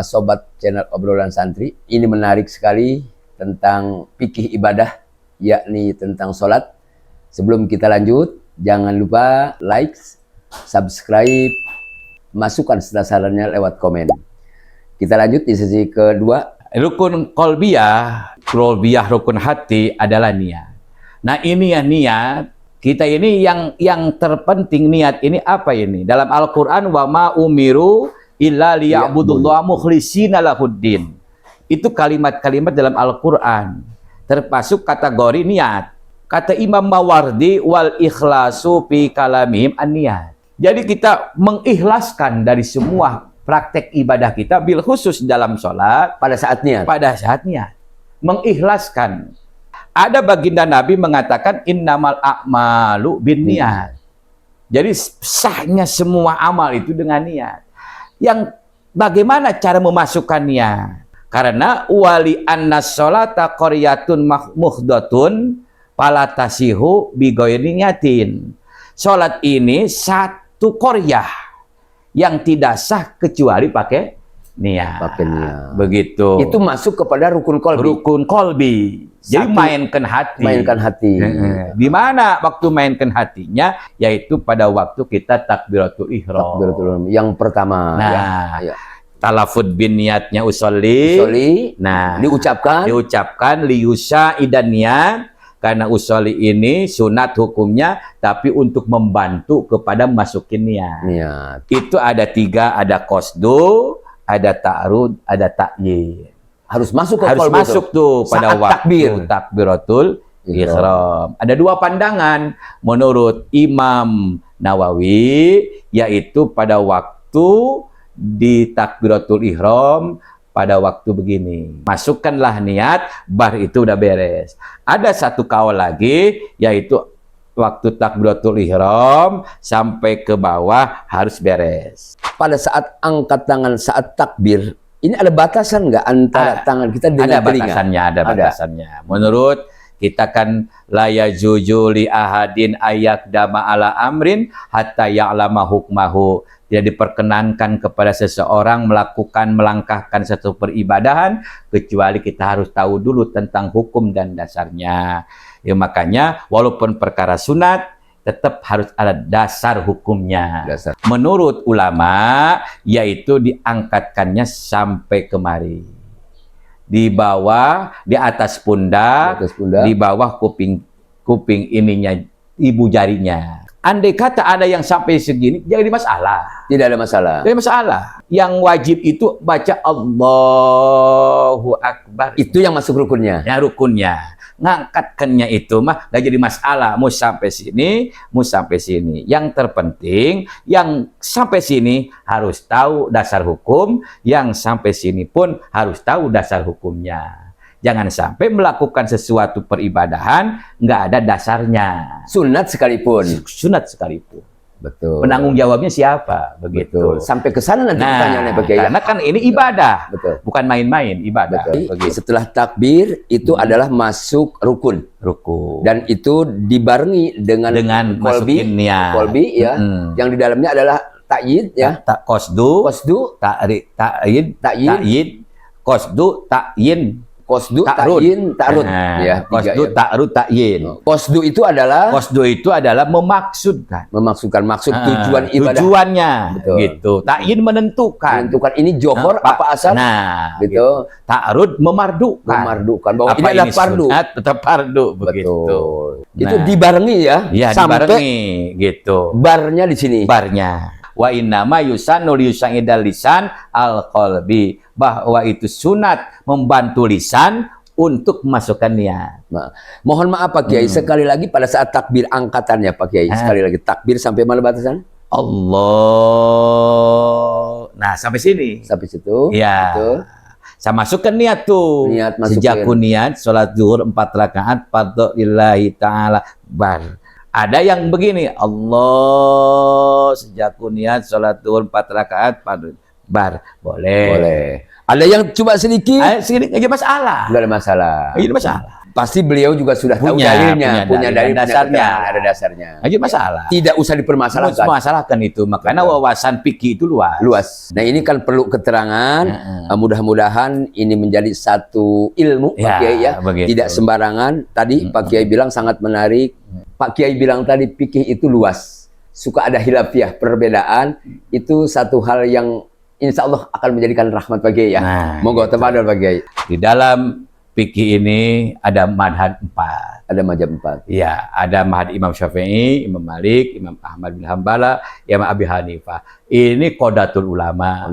sobat channel obrolan santri. Ini menarik sekali tentang fikih ibadah, yakni tentang sholat. Sebelum kita lanjut, jangan lupa like, subscribe, masukkan setelah sarannya lewat komen. Kita lanjut di sesi kedua. Rukun kolbiyah rukun hati adalah niat. Nah ini ya niat. Kita ini yang terpenting niat ini apa ini? Dalam Al-Quran, wa ma umiru illa liya'budullaha mukhlishina lahuddin. Itu kalimat-kalimat dalam Al-Quran. Termasuk kategori niat. Kata Imam Mawardi, wal ikhlasu fi kalamihim an-niat. Jadi kita mengikhlaskan dari semua praktek ibadah kita, bil khusus dalam sholat. Pada saat niat. Pada saat niat. Mengikhlaskan. Ada baginda Nabi mengatakan innamal a'malu binniyat. Jadi sahnya semua amal itu dengan niat. Yang bagaimana cara memasukkan niat? Karena wali annas sholata qaryatun muhdatun palatasihu bigoiri niyatin. Sholat ini satu qaryah yang tidak sah kecuali pakai niat. Pakai niat. Begitu. Itu masuk kepada rukun kolbi. Rukun kolbi. Jadi mainkan hati. Mainkan hati. Di mana waktu mainkan hatinya? Yaitu pada waktu kita takbiratul ihram. Takbiratul ihram yang pertama. Nah, ya. talafud bin niatnya usolli. Nah, diucapkan liyusa idan niat. Karena usolli ini sunat hukumnya, tapi untuk membantu kepada masukin niat. Itu ada 3, ada qasdu, ada ta'rud, ada ta'yin. Harus masuk tuh pada waktu takbiratul ihram. Ada 2 pandangan menurut Imam Nawawi, yaitu pada waktu di takbiratul ihram pada waktu begini. Masukkanlah niat, bar itu udah beres. Ada satu kaul lagi, yaitu waktu takbiratul ihram sampai ke bawah harus beres. Pada saat angkat tangan saat takbir, ini ada batasan nggak antara tangan kita dengan telinga? Ada batasannya. Menurut kita kan la yajuzu li ahadin ayakdama ala amrin hatta ya'lama hukmahu. Tidak diperkenankan kepada seseorang melangkahkan satu peribadahan kecuali kita harus tahu dulu tentang hukum dan dasarnya. Ya, makanya walaupun perkara sunat tetap harus ada dasar hukumnya. Menurut ulama, yaitu diangkatkannya sampai kemari. Di bawah, di atas pundak, di bawah kuping ininya, ibu jarinya. Andai kata ada yang sampai segini, jadi masalah. Tidak ada masalah. Tidak ada masalah. Yang wajib itu baca Allahu Akbar. Itu yang masuk rukunnya. Ya, rukunnya. Ngangkatkannya itu mah gak jadi masalah. Mau sampai sini, mau sampai sini. Yang terpenting, yang sampai sini harus tahu dasar hukum. Yang sampai sini pun harus tahu dasar hukumnya. Jangan sampai melakukan sesuatu peribadahan nggak ada dasarnya. Sunat sekalipun. Sunat sekalipun. Betul. Penanggung jawabnya siapa? Begitu. Betul. Sampai ke sana nanti pertanyaannya Pak Kiai. Karena kan ini ibadah. Betul. Bukan main-main, ibadah. Betul. Setelah takbir itu adalah masuk rukun. Dan itu dibarengi dengan kolbi, niat. Kolbi ya. Yang di dalamnya adalah ta'yid ya. Qasdu, ta'yin, qasdu, ta'yin. Qasdu, ta'yin, ta'rud. Ya, qasdu, ta'rud, ta'yin. Qasdu itu adalah memaksudkan. Maksud tujuan ibadah. Tujuannya. Betul. Gitu. Ta'yin menentukan. Ini johor apa asal? Nah, gitu. Ta'rud memardukan. Bahwa ini adalah fardu. Tetap fardu. Begitu. Itu dibarengi ya. Iya, dibarengi. Gitu. Barnya di sini. Barnya. Wa innama yusannu liyusa'idal lisan al-qalbi. Bahwa itu sunat membantu lisan untuk memasukkan niat. Nah, mohon maaf Pak Kiai, sekali lagi pada saat takbir angkatannya Pak Kiai, sekali lagi takbir sampai mana batasan? Allah. Nah, sampai sini. Sampai situ. Ya. Betul. Saya masukkan niat tuh. Sejak niat sholat zuhur 4 rakaat fardhu lillahi ta'ala bar. Ada yang begini, Allah sejak niat sholat zuhur 4 rakaat fardhu bar. Boleh. Ada yang cuma sedikit. Sedikit aja masalah. Enggak ada masalah. Tidak masalah. Pasti beliau juga sudah tahu dalilnya, punya dalil, dasarnya, ada dasarnya. Aja masalah. Tidak usah dipermasalahkan. Masalahkan itu, makanya wawasan fikih itu luas. Nah ini kan perlu keterangan. Mudah-mudahan ini menjadi satu ilmu, Pak Kiai ya. Begitu. Tidak sembarangan. Tadi Pak Kiai bilang sangat menarik. Pak Kiai bilang tadi fikih itu luas. Suka ada hilafiah, perbedaan. Itu satu hal yang insya Allah akan menjadikan rahmat Pak Kiai ya. Monggo tafadhol Pak Kiai. Di dalam fikih ini ada madhab 4. Ada mazhab 4. Ya, ada madhab Imam Syafi'i, Imam Malik, Imam Ahmad bin Hambala, Imam Abi Hanifah. Ini Qadatul Ulama.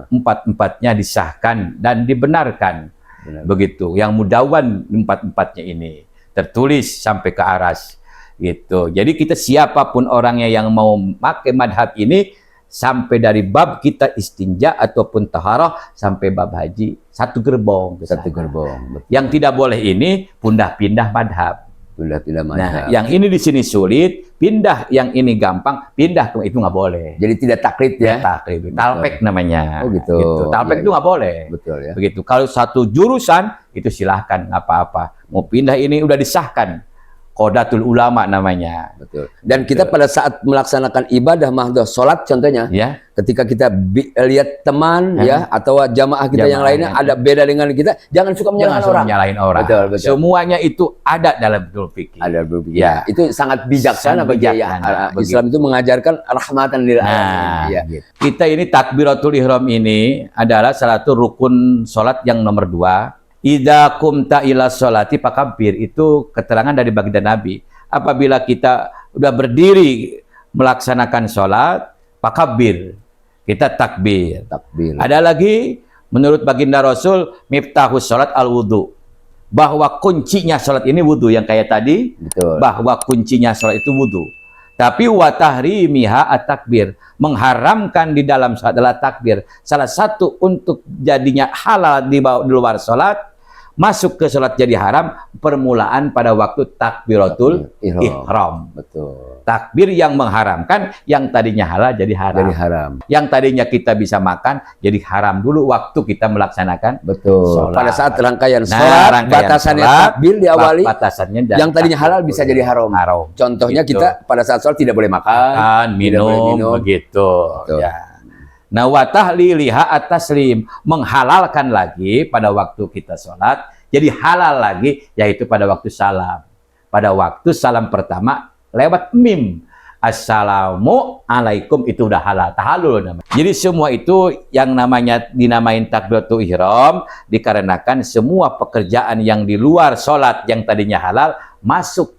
Empat-empatnya disahkan dan dibenarkan. Benar. Begitu. Yang mudawan empat-empatnya ini tertulis sampai ke aras. Gitu. Jadi kita siapapun orangnya yang mau pakai madhab ini, sampai dari bab kita istinja ataupun taharah sampai bab haji, satu gerbong. Satu gerbong. Betul. Yang tidak boleh ini pindah-pindah madhab. Pindah-pindah madhab. Nah, yang ini di sini sulit, pindah yang ini gampang, pindah ke itu nggak boleh. Jadi tidak taklid ya? Taklid, talpek namanya. Oh gitu. Talpek itu nggak boleh. Betul ya. Begitu. Kalau satu jurusan itu silahkan nggak apa-apa. Mau pindah ini udah disahkan. Qadatul Ulama namanya. Betul. Dan kita pada saat melaksanakan ibadah mahdoh, sholat contohnya, ya, ketika kita lihat teman ya atau jamaah kita yang lainnya ada beda dengan kita, jangan suka menyalahkan orang. Betul, betul. Semuanya itu ada dalam fikih. Ada berpikir. Ya. Itu sangat bijaksana bagi ya. Islam itu mengajarkan rahmatan lil alamin. Ya. Gitu. Kita ini takbiratul ihram ini adalah salah satu rukun sholat yang nomor 2. Idza qumta ila sholati fakabbir, itu keterangan dari baginda Nabi. Apabila kita udah berdiri melaksanakan sholat, fakabbir, kita takbir. Ada lagi menurut baginda Rasul, miftahus sholat al-wudu, bahwa kuncinya sholat ini wudu, yang kayak tadi. Betul. Bahwa kuncinya sholat itu wudu. Tapi wa tahrimiha at-takbir, mengharamkan di dalam sholat adalah takbir. Salah satu untuk jadinya halal di luar sholat, masuk ke sholat jadi haram, permulaan pada waktu takbiratul ihram. Betul. Takbir yang mengharamkan, yang tadinya halal jadi haram. Yang tadinya kita bisa makan jadi haram dulu waktu kita melaksanakan. Betul. Sholat. Pada saat rangkaian sholat, batasannya takbir diawali, batasannya yang tadinya halal bisa jadi haram. Contohnya gitu. Kita pada saat sholat tidak boleh makan, minum, begitu. Betul. Ya. Nah, wa tahliliha at-taslim, menghalalkan lagi pada waktu kita sholat, jadi halal lagi, yaitu pada waktu salam. Pada waktu salam pertama lewat mim, assalamu alaikum, itu udah halal, tahallul namanya. Jadi semua itu yang namanya dinamain takbiratul ihram, dikarenakan semua pekerjaan yang di luar sholat yang tadinya halal masuk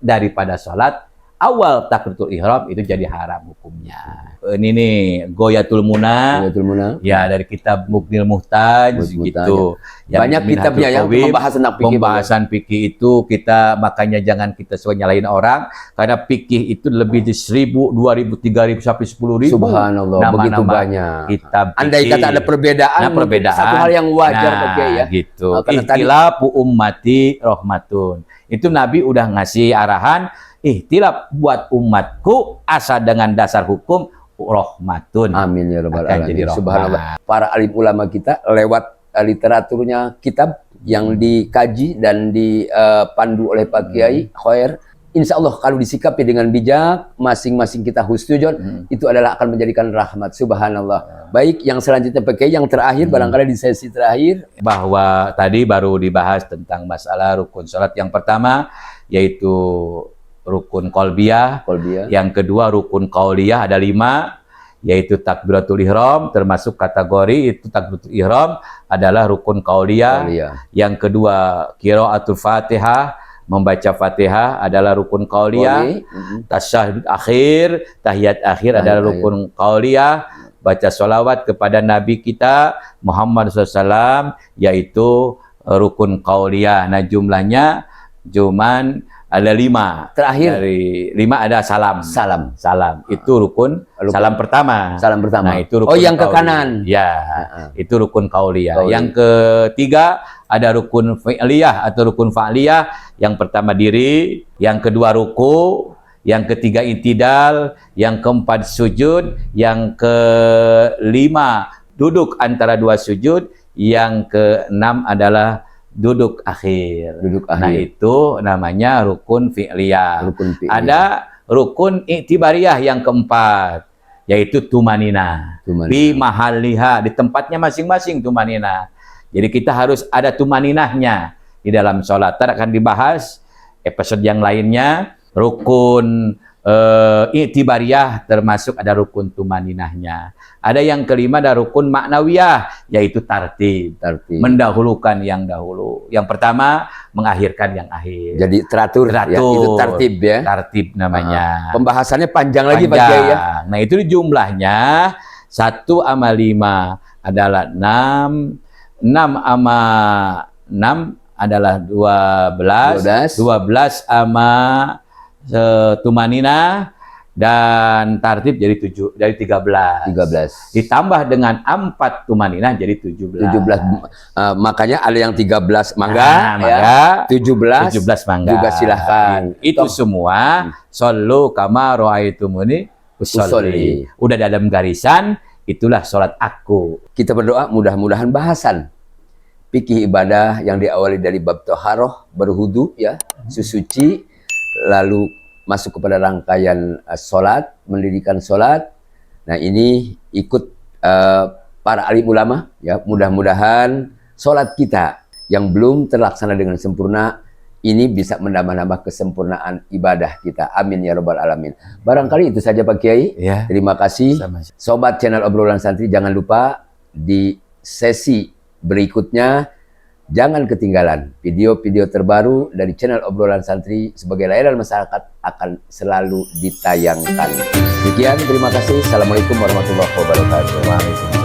daripada sholat. Awal takbiratul ihram itu jadi haram hukumnya. Ini nih Ghoyatul Muna. Ya, dari kitab Mughnil Muhtaj gitu. Banyak kitabnya yang membahas tentang fikih. Pembahasan fikih itu kita makanya jangan kita suka nyalain orang, karena fikih itu lebih di 1000, 2000, 3000 sampai 10.000. Subhanallah, begitu banyak. Kitab fikih. Andai kata ada perbedaan, satu hal yang wajar ya. Gitu. Ikhtilafu ummati rahmatun. Itu Nabi udah ngasih arahan, ikhtilaf buat umatku asal dengan dasar hukum rahmatun. Amin ya rabbal alamin. Subhanallah. Para alim ulama kita lewat literaturnya kitab yang dikaji dan dipandu oleh Pak Kiai Khair, insya Allah kalau disikapi dengan bijak, masing-masing kita husnuzon, itu adalah akan menjadikan rahmat. Subhanallah. Baik, yang selanjutnya Pak Kiai, yang terakhir barangkali di sesi terakhir, bahwa tadi baru dibahas tentang masalah rukun sholat. Yang pertama yaitu rukun qalbiyah, yang kedua rukun qauliyah, ada 5, yaitu takbiratul ihram, termasuk kategori itu takbiratul ihram adalah rukun qauliyah. Yang kedua qiraatul Fatihah, membaca Fatihah adalah rukun qauliyah. Tasyahud akhir, tahiyat akhir adalah rukun qauliyah. Baca sholawat kepada Nabi kita Muhammad SAW yaitu rukun qauliyah. Nah, jumlahnya cuman ada 5. Terakhir dari 5 ada salam. Itu rukun salam pertama. Nah, itu rukun yang ke kanan. Ya, itu rukun qauliyah. Yang ketiga ada rukun fi'liyah atau rukun fa'liyah. Yang pertama diri, yang kedua ruku, yang ketiga i'tidal, yang keempat sujud, yang kelima duduk antara 2 sujud, yang keenam adalah duduk akhir. Duduk Nah, akhir. itu namanya rukun fi'liyah. Rukun fi'liyah. Ada rukun i'tibariyah yang keempat, yaitu tumanina. Tumanina. Di mahalliha, di tempatnya masing-masing tumanina. Jadi kita harus ada tumaninahnya di dalam sholat. Ntar akan dibahas episode yang lainnya, rukun i'tibariyah termasuk ada rukun tumaninahnya. Ada yang kelima, ada rukun maknawiyah, yaitu tartib. Mendahulukan yang dahulu. Yang pertama, mengakhirkan yang akhir. Jadi teratur. Ya, itu tartib ya. Tartib namanya. Pembahasannya panjang lagi Pak Kiai ya. Nah, itu jumlahnya 1 sama 5 adalah 6. 6 sama 6 adalah 12. 12 sama tumanina dan tartib jadi 13. Ditambah dengan 4 tumanina jadi 17. Makanya ada yang 13 mangga, ya. 17 mangga. Juga silahkan. Itu semua shollu kama ra'aitumuni usolli. Udah dalam garisan, itulah sholat aku. Kita berdoa mudah-mudahan bahasan fikih ibadah yang diawali dari bab toharoh, berhudu ya, susuci, lalu masuk kepada rangkaian sholat, mendirikan sholat. Nah, ini ikut para alim ulama ya. Mudah-mudahan sholat kita yang belum terlaksana dengan sempurna ini bisa menambah-nambah kesempurnaan ibadah kita. Amin ya rabbal alamin. Barangkali itu saja Pak Kiai. Ya. Terima kasih. Sobat channel Obrolan Santri, jangan lupa di sesi berikutnya jangan ketinggalan video-video terbaru dari channel Obrolan Santri sebagai layanan masyarakat akan selalu ditayangkan. Sekian, terima kasih. Assalamualaikum warahmatullahi wabarakatuh.